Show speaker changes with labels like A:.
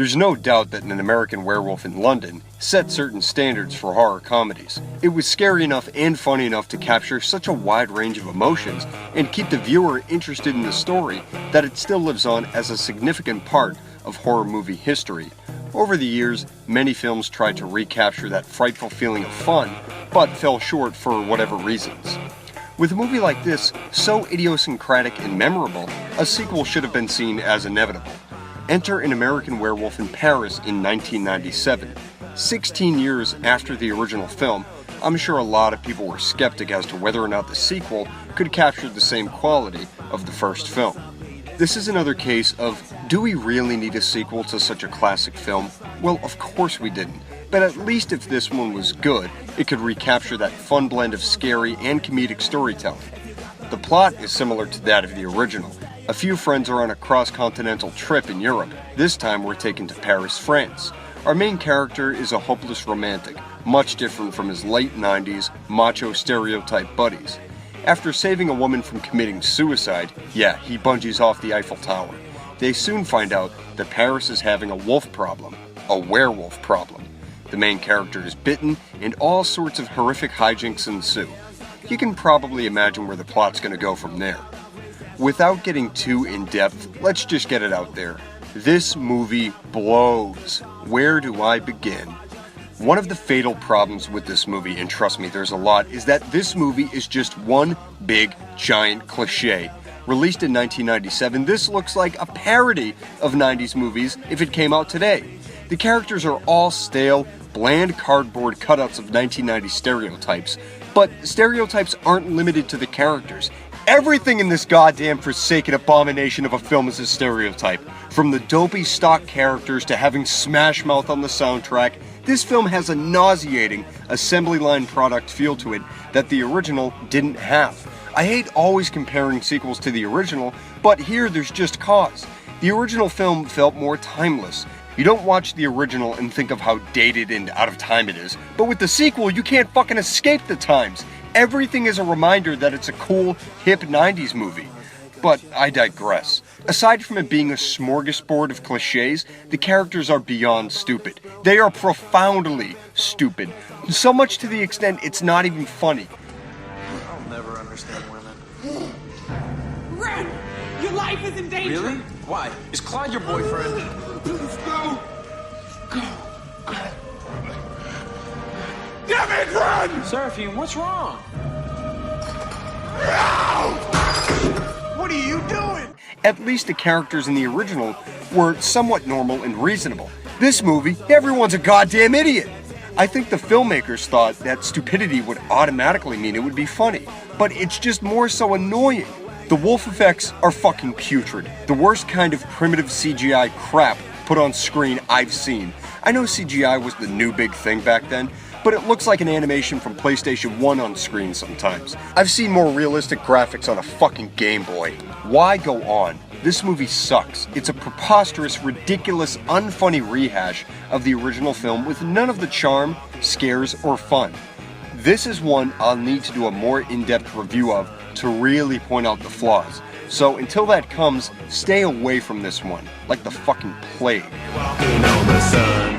A: There's no doubt that An American Werewolf in London set certain standards for horror comedies. It was scary enough and funny enough to capture such a wide range of emotions and keep the viewer interested in the story that it still lives on as a significant part of horror movie history. Over the years, many films tried to recapture that frightful feeling of fun, but fell short for whatever reasons. With a movie like this, so idiosyncratic and memorable, a sequel should have been seen as inevitable. Enter An American Werewolf in Paris in 1997. 16 years after the original film, I'm sure a lot of people were skeptic as to whether or not the sequel could capture the same quality of the first film. This is another case of, do we really need a sequel to such a classic film? Well, of course we didn't, but at least if this one was good, it could recapture that fun blend of scary and comedic storytelling. The plot is similar to that of the original. A few friends are on a cross-continental trip in Europe. This time we're taken to Paris, France. Our main character is a hopeless romantic, much different from his late 90s macho stereotype buddies. After saving a woman from committing suicide, yeah, he bungees off the Eiffel Tower. They soon find out that Paris is having a wolf problem, a werewolf problem. The main character is bitten, and all sorts of horrific hijinks ensue. You can probably imagine where the plot's going to go from there. Without getting too in-depth, let's just get it out there. This movie blows. Where do I begin? One of the fatal problems with this movie, and trust me, there's a lot, is that this movie is just one big, giant cliche. Released in 1997, this looks like a parody of 90s movies if it came out today. The characters are all stale, bland cardboard cutouts of 1990s stereotypes, but stereotypes aren't limited to the characters. Everything in this goddamn forsaken abomination of a film is a stereotype. From the dopey stock characters to having Smash Mouth on the soundtrack, this film has a nauseating assembly line product feel to it that the original didn't have. I hate always comparing sequels to the original, but here there's just cause. The original film felt more timeless. You don't watch the original and think of how dated and out of time it is, but with the sequel you can't fucking escape the times. Everything is a reminder that it's a cool, hip 90s movie. But I digress. Aside from it being a smorgasbord of cliches, the characters are beyond stupid. They are profoundly stupid. So much to the extent it's not even funny.
B: I'll never understand women.
C: Run! Your life is in danger!
B: Really? Why? Is Claude your boyfriend?
C: Please go! Go! Damn it, run!
B: Seraphine, what's wrong?
C: What are you doing?
A: At least the characters in the original were somewhat normal and reasonable. This movie, everyone's a goddamn idiot. I think the filmmakers thought that stupidity would automatically mean it would be funny, but it's just more so annoying. The wolf effects are fucking putrid. The worst kind of primitive CGI crap put on screen I've seen. I know CGI was the new big thing back then, but it looks like an animation from PlayStation 1 on screen sometimes. I've seen more realistic graphics on a fucking Game Boy. Why go on? This movie sucks. It's a preposterous, ridiculous, unfunny rehash of the original film with none of the charm, scares, or fun. This is one I'll need to do a more in-depth review of to really point out the flaws. So until that comes, stay away from this one, like the fucking plague.
D: Walking on the sun.